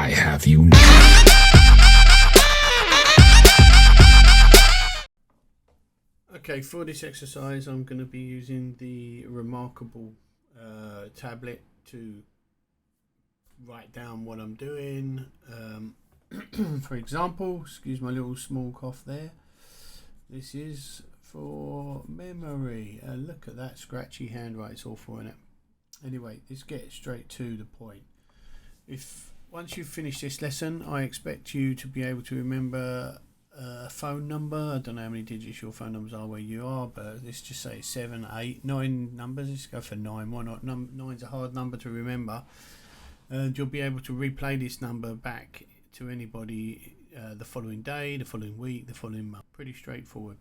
I have you. Okay, for this exercise I'm going to be using the Remarkable tablet to write down what I'm doing. For example, excuse my little small cough there, this is for memory. Look at that scratchy handwriting, it's awful, isn't it? Anyway, let's get straight to the point. Once you've finished this lesson, I expect you to be able to remember a phone number. I don't know how many digits your phone numbers are where you are, but let's just say 7, 8, 9 numbers. Let's go for 9. Why not? Nine's a hard number to remember, and you'll be able to replay this number back to anybody the following day, the following week, the following month. Pretty straightforward.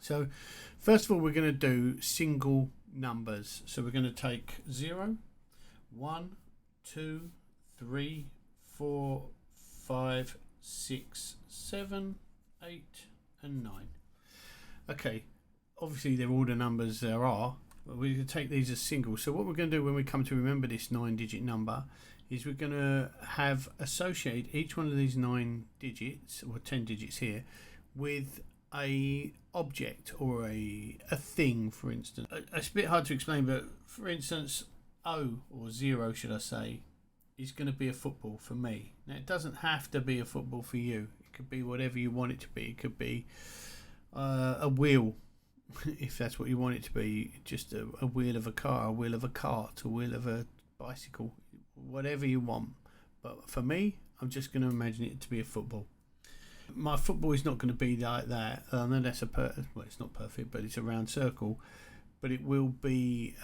So first of all, we're going to do single numbers. So we're going to take 0, 1, 2, 3, 4, 5, 6, 7, 8 and 9. Okay, obviously they're all the numbers there are, but we're going to take these as singles. So what we're going to do when we come to remember this 9-digit number is we're going to have associate each one of these 9 digits, or 10 digits here, with a object or a thing, for instance. It's a bit hard to explain, but for instance, O, or 0 should I say, is going to be a football for me. Now it doesn't have to be a football for you. It could be whatever you want it to be. It could be a wheel, if that's what you want it to be, just a wheel of a car, a wheel of a cart, a wheel of a bicycle, whatever you want. But for me, I'm just going to imagine it to be a football. My football is not going to be like that. I know that's well, it's not perfect, but it's a round circle. But it will be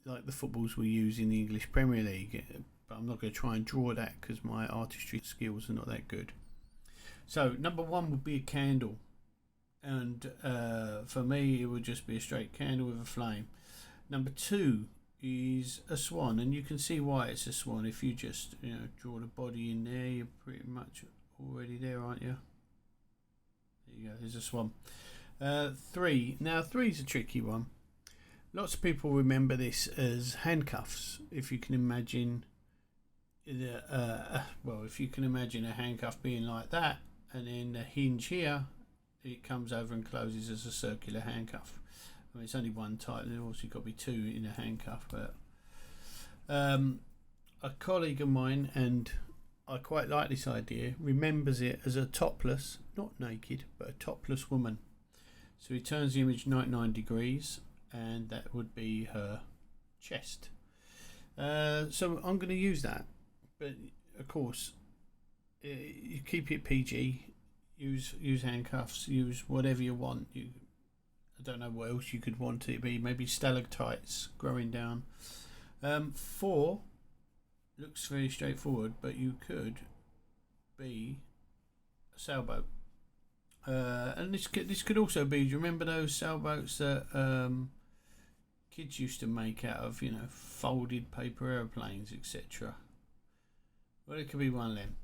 like the footballs we use in the English Premier League. But I'm not going to try and draw that because my artistry skills are not that good. So number 1 would be a candle, and for me it would just be a straight candle with a flame. Number 2 is a swan, and you can see why it's a swan. If you just draw the body in there, you're pretty much already there, aren't you? There you go, there's a swan. 3. Now 3 is a tricky one. Lots of people remember this as handcuffs. If you can imagine if you can imagine a handcuff being like that, and then the hinge here, it comes over and closes as a circular handcuff. I mean, it's only one type. There's also got to be 2 in a handcuff. But a colleague of mine, and I quite like this idea, remembers it as a topless, not naked, but a topless woman. So he turns the image 99 degrees, and that would be her chest. So I'm going to use that. But of course, you keep it PG. Use handcuffs. Use whatever you want. I don't know what else you could want it to be. Maybe stalactites growing down. 4 looks very straightforward, but you could be a sailboat. And this could also be. Do you remember those sailboats that kids used to make out of folded paper airplanes, etc.? Well, it could be one of them.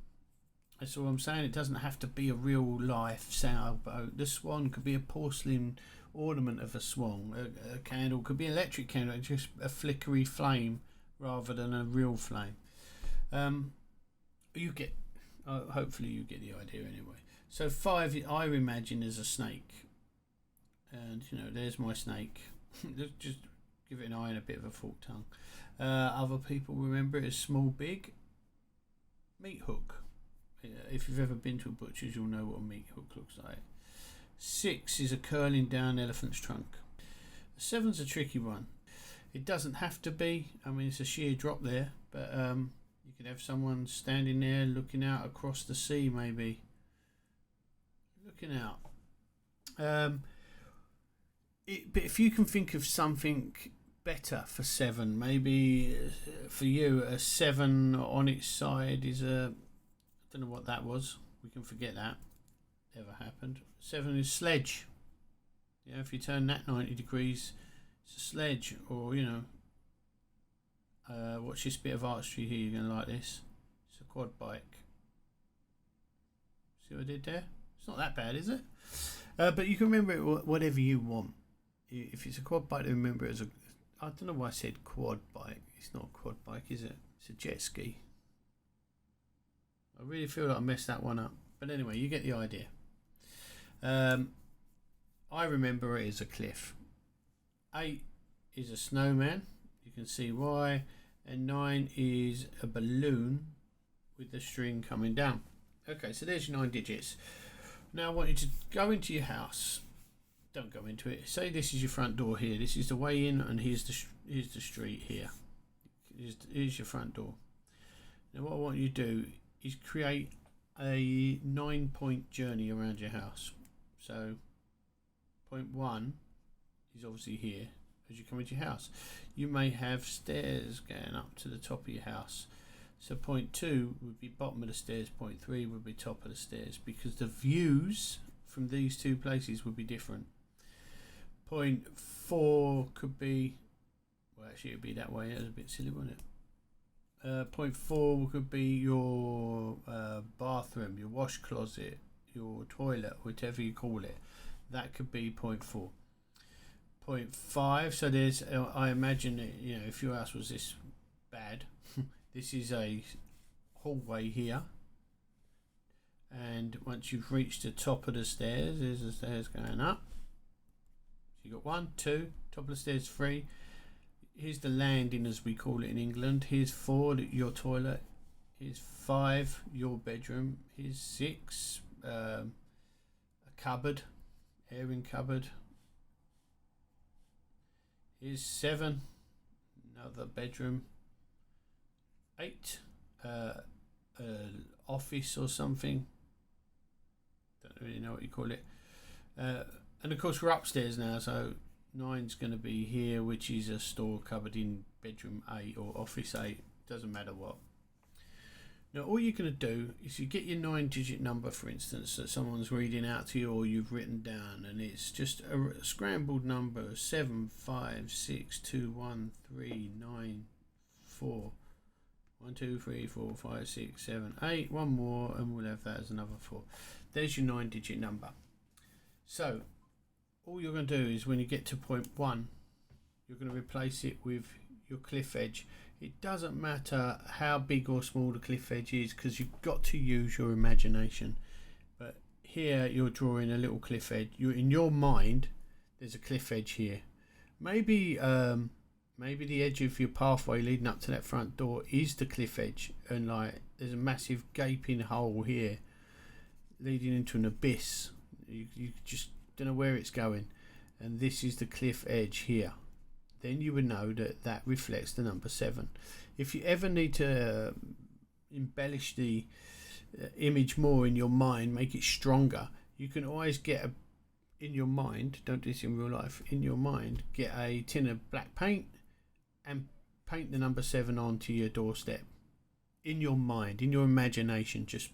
That's all I'm saying. It doesn't have to be a real life sailboat. The swan could be a porcelain ornament of a swan. A candle could be an electric candle, just a flickery flame rather than a real flame. Hopefully you get the idea anyway. So 5, I imagine as a snake, and there's my snake. Just give it an eye and a bit of a forked tongue. Other people remember it as small, big. Meat hook. If you've ever been to a butcher's, you'll know what a meat hook looks like. 6 is a curling down elephant's trunk. 7's a tricky one. It doesn't have to be. I mean, it's a sheer drop there, but you could have someone standing there looking out across the sea, maybe. Looking out. But if you can think of something better for 7, maybe for you a 7 on its side is I don't know what that was. We can forget that ever happened. 7 is sledge. If you turn that 90 degrees, it's a sledge. Or watch this bit of artistry here. You're gonna like this. It's a quad bike. See what I did there? It's not that bad, is it? But you can remember it whatever you want. If it's a quad bike, remember it as I don't know why I said quad bike. It's not a quad bike, is it? It's a jet ski. really feel like I messed that one up. But anyway, you get the idea. I remember it as a cliff. 8 is a snowman. You can see why. And 9 is a balloon with the string coming down. Okay, so there's your 9 digits. Now I want you to go into your house. Don't go into it. Say this is your front door here. This is the way in, and here's the street here. Here's your front door. Now what I want you to do is create a 9-point journey around your house. So point 1 is obviously here as you come into your house. You may have stairs going up to the top of your house. So point 2 would be bottom of the stairs, point 3 would be top of the stairs, because the views from these two places would be different. Point 4 could be, well actually it would be that way, that was a bit silly, wasn't it? Point 4 could be your bathroom, your wash closet, your toilet, whatever you call it. That could be point 4. Point 5, so there's, I imagine, you know, if your house was this bad, this is a hallway here, and once you've reached the top of the stairs, there's the stairs going up. So you've got 1, 2, top of the stairs 3. Here's the landing, as we call it in England. Here's 4, your toilet. Here's 5, your bedroom. Here's 6, a cupboard, airing cupboard. Here's 7, another bedroom. 8, office or something. Don't really know what you call it. And of course we're upstairs now, so 9's going to be here, which is a store cupboard in bedroom 8 or office 8. Doesn't matter what. Now all you're going to do is you get your 9-digit number, for instance, that someone's reading out to you or you've written down, and it's just a scrambled number: 7 5 6 2 1 3 9 4. 1 2 3 4 5 6 7 8. One more, and we'll have that as another 4. There's your 9-digit number. So all you're going to do is when you get to point 1, you're going to replace it with your cliff edge. It doesn't matter how big or small the cliff edge is, because you've got to use your imagination. But here you're drawing a little cliff edge. You're in your mind, there's a cliff edge here. Maybe the edge of your pathway leading up to that front door is the cliff edge, and like there's a massive gaping hole here leading into an abyss. You just don't know where it's going, and this is the cliff edge here. Then you would know that reflects the number 7. If you ever need to embellish the image more in your mind, make it stronger, you can always get in your mind, don't do this in real life, in your mind, get a tin of black paint and paint the number 7 onto your doorstep. In your mind, in your imagination, just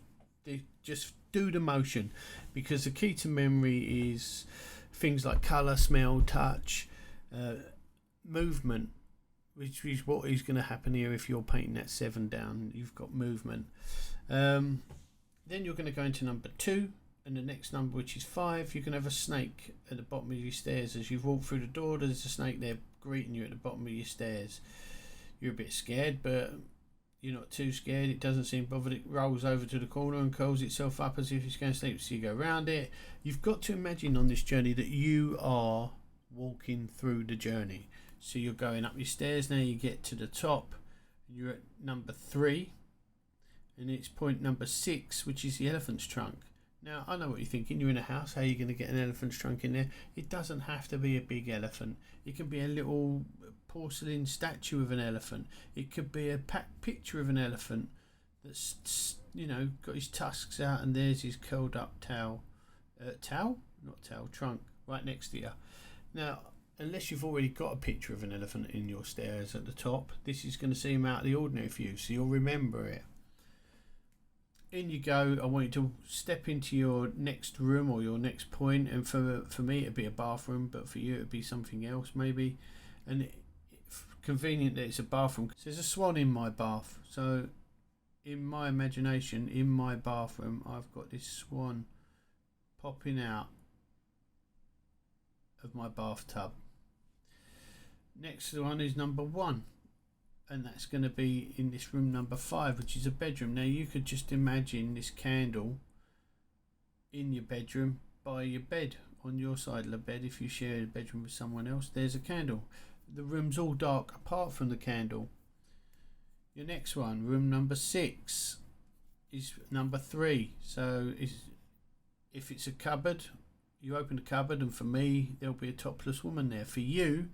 do the motion, because the key to memory is things like colour, smell, touch, movement, which is what is going to happen here if you're painting that 7 down. You've got movement. Then you're going to go into number 2, and the next number, which is 5, you can have a snake at the bottom of your stairs. As you've walked through the door, there's a snake there greeting you at the bottom of your stairs. You're a bit scared, but you're not too scared. It doesn't seem bothered. It rolls over to the corner and curls itself up as if it's going to sleep, so you go around it. You've got to imagine on this journey that you are walking through the journey. So you're going up your stairs. Now you get to the top, you're at number 3, and it's point number 6, which is the elephant's trunk. Now I know what you're thinking. You're in a house, how are you going to get an elephant's trunk in there? It doesn't have to be a big elephant. It can be a little porcelain statue of an elephant. It could be a picture of an elephant that's, you know, got his tusks out, and there's his curled up trunk right next to you. Now unless you've already got a picture of an elephant in your stairs at the top, this is going to seem out of the ordinary for you, so you'll remember it. In you go. I want you to step into your next room or your next point, and for me it'd be a bathroom, but for you it'd be something else maybe. And convenient that it's a bathroom. So there's a swan in my bath, so in my imagination, in my bathroom, I've got this swan popping out of my bathtub. Next one is number 1. and that's going to be in this room number 5, which is a bedroom. Now you could just imagine this candle in your bedroom by your bed, on your side of the bed. If you share a bedroom with someone else, there's a candle. The room's all dark apart from the candle. Your next one, room number 6, is number 3. So if it's a cupboard, you open the cupboard, and for me there'll be a topless woman there. For you,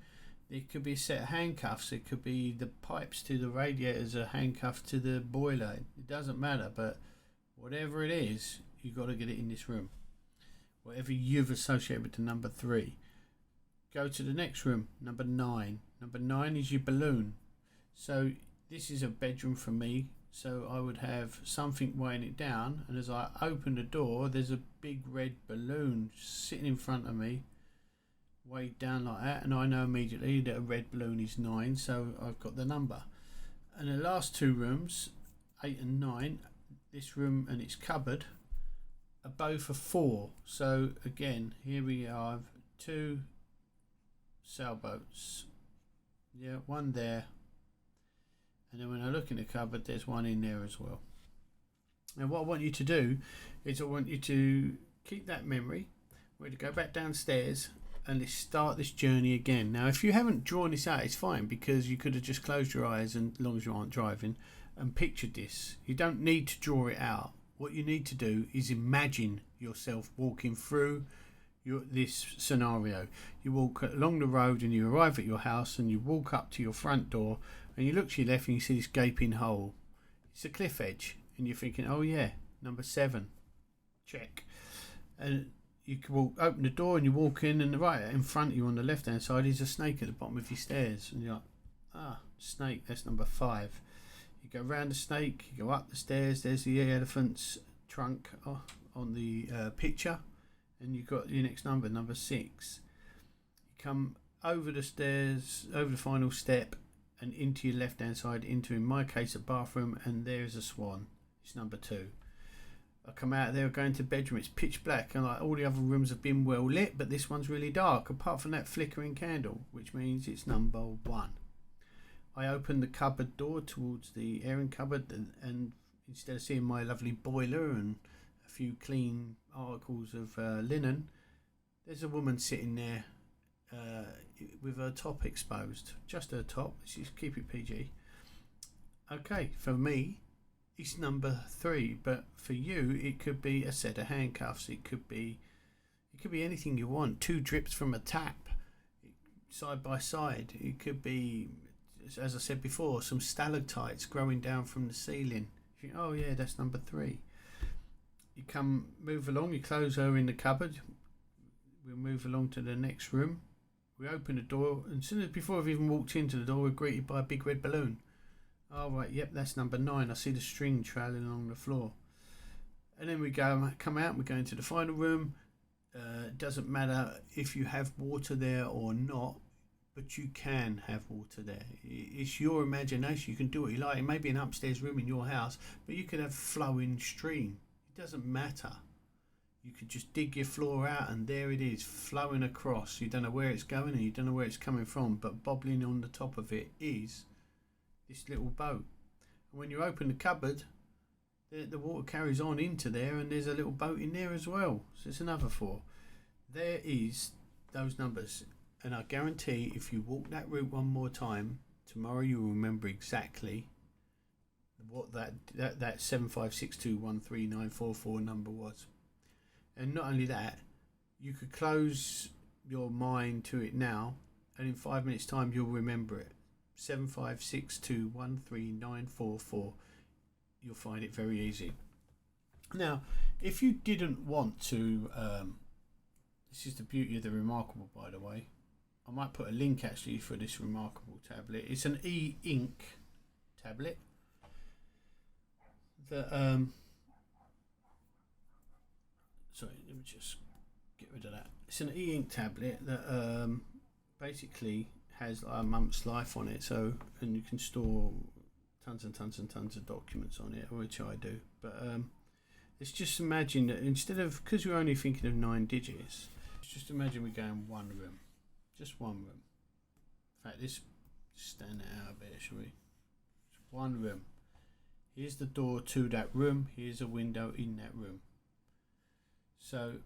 it could be a set of handcuffs, it could be the pipes to the radiators, a handcuff to the boiler. It doesn't matter, but whatever it is, you've got to get it in this room. Whatever you've associated with the number 3. Go to the next room, number 9. Number 9 is your balloon. So this is a bedroom for me, so I would have something weighing it down, and as I open the door, there's a big red balloon sitting in front of me, weighed down like that, and I know immediately that a red balloon is 9, so I've got the number. And the last 2 rooms, 8 and 9, this room and its cupboard, are both a 4. So again, here we have 2 sailboats, yeah, 1 there, and then when I look in the cupboard, there's 1 in there as well. Now what I want you to do is I want you to keep that memory. We're going to go back downstairs and let's start this journey again. Now if you haven't drawn this out, it's fine, because you could have just closed your eyes, and as long as you aren't driving, and pictured this. You don't need to draw it out. What you need to do is imagine yourself walking through this scenario. You walk along the road and you arrive at your house, and you walk up to your front door, and you look to your left and you see this gaping hole. It's a cliff edge, and you're thinking, oh yeah, number 7, check. And you can open the door and you walk in, and right in front of you on the left hand side is a snake at the bottom of your stairs, and you're like, snake, that's number 5. You go round the snake, you go up the stairs, there's the elephant's trunk on the picture, and you've got your next number, number 6. You come over the stairs, over the final step, and into your left hand side, into, in my case, a bathroom, and there's a swan. It's number 2. I come out of there, go into bedroom, it's pitch black, and like all the other rooms have been well lit, but this one's really dark, apart from that flickering candle, which means it's number 1. I open the cupboard door towards the airing cupboard, and instead of seeing my lovely boiler and a few clean articles of linen, there's a woman sitting there with her top exposed, just her top. She's keep it PG. Okay, for me, it's number 3, but for you, it could be a set of handcuffs. It could be anything you want. 2 drips from a tap, side by side. It could be, as I said before, some stalactites growing down from the ceiling. You think, oh yeah, that's number 3. You move along. You close her in the cupboard. We'll move along to the next room. We open the door, and as soon as before we've even walked into the door, we're greeted by a big red balloon. Oh right, yep, that's number 9. I see the string trailing along the floor. And then we come out, and we go into the final room. It doesn't matter if you have water there or not, but you can have water there. It's your imagination. You can do what you like. It may be an upstairs room in your house, but you could have flowing stream. It doesn't matter. You could just dig your floor out, and there it is, flowing across. You don't know where it's going, and you don't know where it's coming from, but bobbling on the top of it is this little boat. And when you open the cupboard, the water carries on into there, and there's a little boat in there as well. So it's another 4. There is those numbers, and I guarantee if you walk that route one more time, tomorrow you will remember exactly what that 7562139444 number was. And not only that, you could close your mind to it now, and in 5 minutes time you'll remember it. 7562139444. You'll find it very easy. Now, if you didn't want to, this is the beauty of the Remarkable, by the way. I might put a link actually for this Remarkable tablet. It's an e-ink tablet that sorry, let me just get rid of that. It's an e-ink tablet that basically has a month's life on it, so, and you can store tons and tons and tons of documents on it, which I do. But let's just imagine that instead of, because we're only thinking of 9 digits, let's just imagine we go in one room, just one room. In fact, let's stand it out a bit, shall we? one room. Here's the door to that room. Here's a window in that room. So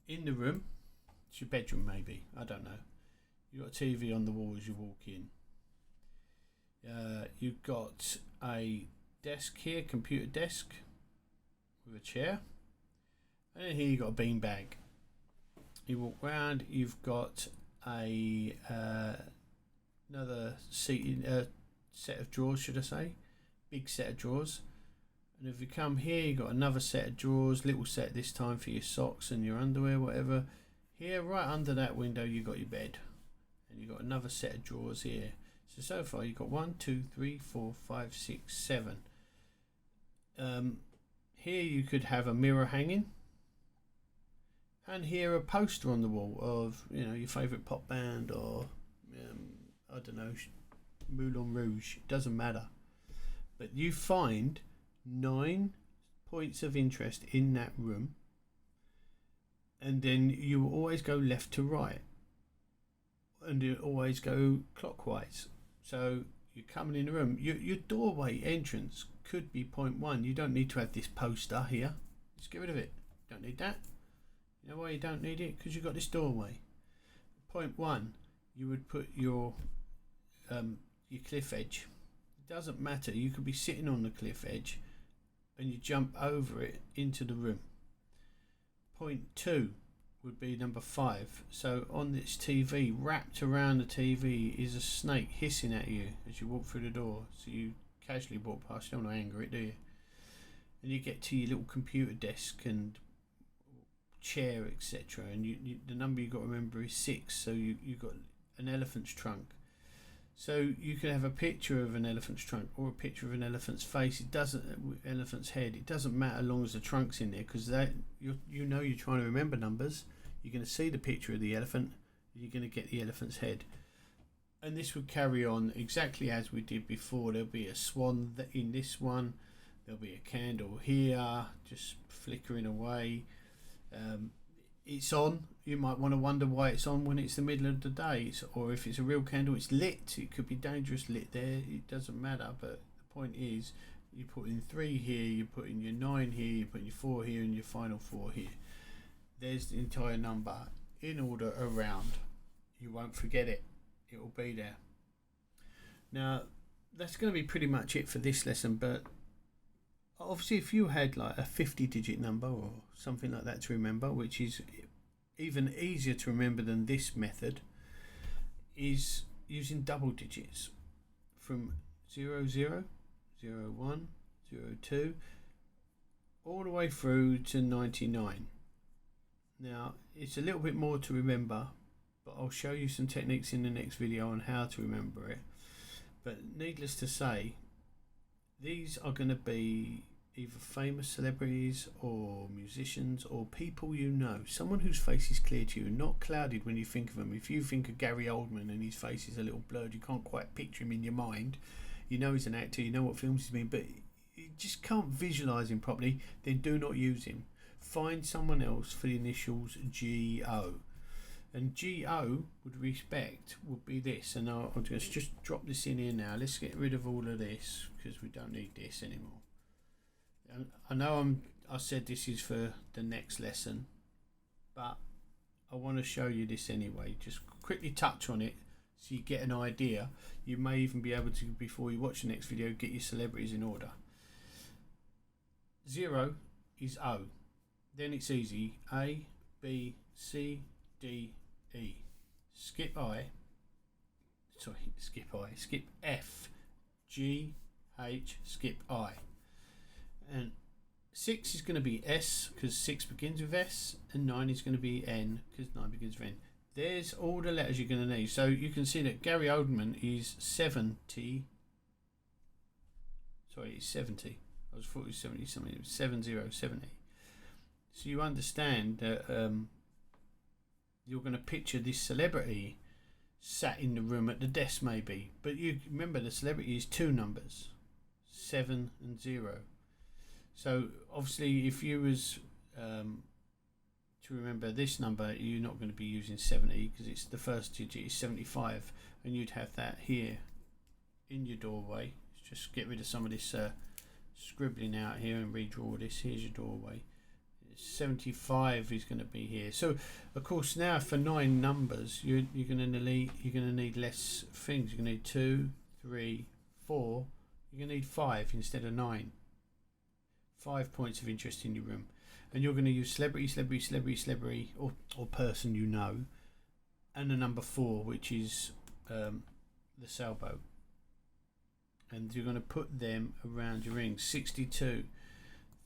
in the room, it's your bedroom maybe, I don't know. You've got a TV on the wall as you walk in. You've got a desk here, computer desk with a chair. And then here you've got a bean bag. You walk round, you've got a another seating set of drawers, should I say, big set of drawers. And if you come here, you've got another set of drawers, little set this time for your socks and your underwear, whatever. Here, right under that window, you've got your bed, and you've got another set of drawers here. So far you've got 1, 2, 3, 4, 5, 6, 7. Here you could have a mirror hanging, and here a poster on the wall of, you know, your favourite pop band, or I don't know, Moulin Rouge. It doesn't matter. But you find 9 points of interest in that room, and then you will always go left to right, and you always go clockwise. So you're coming in the room, your doorway entrance could be point 1. You don't need to have this poster here. Just get rid of it. Don't need that. You know why you don't need it? Because you've got this doorway. Point 1, you would put your cliff edge. It doesn't matter. You could be sitting on the cliff edge and you jump over it into the room. Point 2 would be number 5. So on this TV, wrapped around the TV, is a snake hissing at you as you walk through the door. So you casually walk past. You don't want to anger it, do you? And you get to your little computer desk and chair, etc. And the number you've got to remember is 6. So you've got an elephant's trunk. So you can have a picture of an elephant's trunk or a picture of an elephant's face. It doesn't, elephant's head. It doesn't matter as long as the trunk's in there, because that you know you're trying to remember numbers. You're going to see the picture of the elephant. And you're going to get the elephant's head. And this would carry on exactly as we did before. There'll be a swan in this one. There'll be a candle here, just flickering away. It's on. You might want to wonder why it's on when it's the middle of the day, or if it's a real candle, it's lit. It could be dangerous lit there. It doesn't matter. But the point is, you put in 3 here, you put in your 9 here, you put in your 4 here, and your final 4 here. There's the entire number in order around. You won't forget it. It will be there. Now, that's going to be pretty much it for this lesson. But obviously, if you had like a 50-digit number or something like that to remember, which is even easier to remember than this method, is using double digits from 00, 01, 02, all the way through to 99. Now, it's a little bit more to remember, but I'll show you some techniques in the next video on how to remember it. But needless to say, these are going to be either famous celebrities or musicians or people you know, someone whose face is clear to you, not clouded when you think of them. If you think of Gary Oldman and his face is a little blurred, you can't quite picture him in your mind. You know he's an actor, you know what films he's been, but you just can't visualise him properly, then do not use him. Find someone else for the initials GO. And GO would be this, and I'll just drop this in here now. Let's get rid of all of this because we don't need this anymore. I know I said this is for the next lesson, but I want to show you this anyway. Just quickly touch on it so you get an idea. You may even be able to, before you watch the next video, get your celebrities in order. 0 is O. Then it's easy. A, B, C, D, E. Skip F, G, H, skip I. And 6 is going to be S because 6 begins with S, and 9 is going to be N because 9 begins with N. There's all the letters you're going to need. So you can see that Gary Oldman is 70. Sorry, he's 70. I thought he was 70 something. It was 70. So you understand that you're going to picture this celebrity sat in the room at the desk maybe. But you remember the celebrity is 2 numbers, 7 and 0. So obviously if you was to remember this number, you're not going to be using 70 because it's the first digit is 75, and you'd have that here in your doorway. Let's just get rid of some of this scribbling out here and redraw this. Here's your doorway. 75 is going to be here. So of course now for 9 numbers you're going to need less things. You're going to need 2, 3, 4. You're going to need 5 instead of 9. 5 points of interest in your room, and you're going to use celebrity or person you know, and the number 4, which is the sailboat, and you're going to put them around your ring. 62,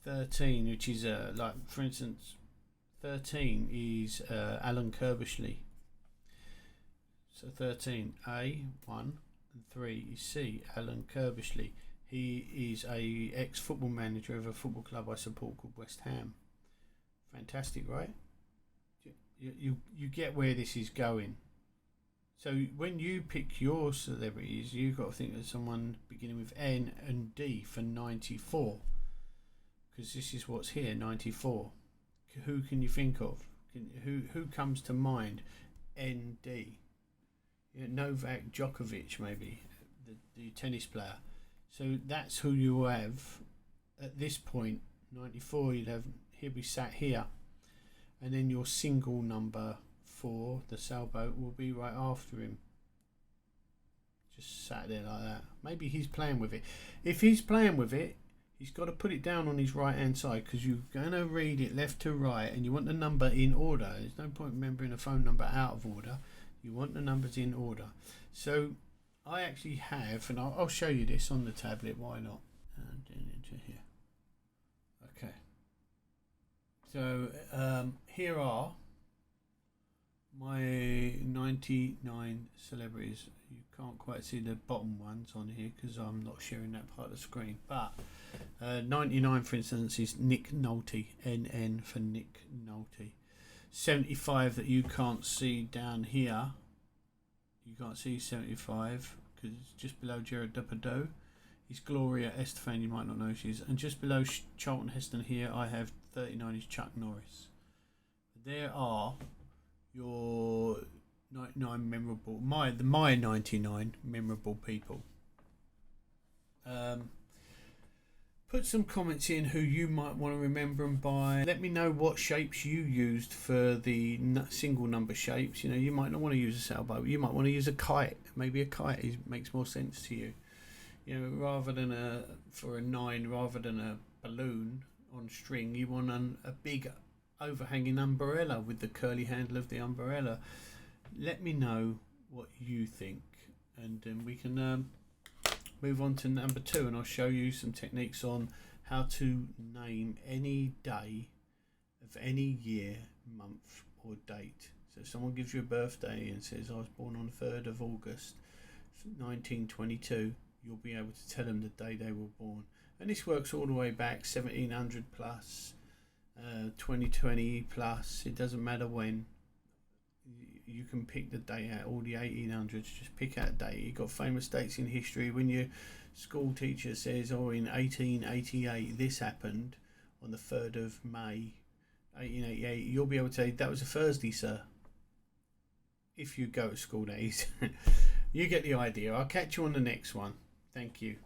13, which is like for instance 13 is Alan Kirbishley, so 13 A 1 and 3 is C, Alan Kirbishley. He is a ex-football manager of a football club I support called West Ham. Fantastic, right? You get where this is going. So when you pick your celebrities, you've got to think of someone beginning with N and D for 94, because this is what's here, 94. Who can you think of? Who comes to mind? ND. Novak Djokovic, maybe, the tennis player. So that's who you have at this point. 94. He'll be sat here, and then your single number 4, the sailboat, will be right after him. Just sat there like that. Maybe he's playing with it. If he's playing with it, he's got to put it down on his right hand side, because you're going to read it left to right, and you want the number in order. There's no point remembering a phone number out of order. You want the numbers in order. So I actually have, and I'll show you this on the tablet. Why not? Into here. Okay. So here are my 99 celebrities. You can't quite see the bottom ones on here because I'm not sharing that part of the screen. But 99, for instance, is Nick Nolte. NN for Nick Nolte. 75 that you can't see down here. You can't see 75 because it's just below Gerard Depardieu. Is Gloria Estefan, you might not know who she is. And just below Charlton Heston here, I have 39 is Chuck Norris. There are your 99 memorable, my 99 memorable people. Put some comments in who you might want to remember them by. Let me know what shapes you used for the single number shapes. You know, you might not want to use a sailboat. You might want to use a kite. Maybe a kite makes more sense to you. You know, rather than for a 9, rather than a balloon on string, you want a big overhanging umbrella with the curly handle of the umbrella. Let me know what you think, and then we can move on to number 2, and I'll show you some techniques on how to name any day of any year, month or date. So if someone gives you a birthday and says I was born on the 3rd of August 1922, you'll be able to tell them the day they were born. And this works all the way back 1700 plus, 2020 plus. It doesn't matter when. You can pick the date out, all the 1800s, just pick out a date. You've got famous dates in history. When your school teacher says, oh, in 1888 this happened on the 3rd of May 1888, you'll be able to say that was a Thursday, sir. If you go to school, that is. You get the idea. I'll catch you on the next one. Thank you.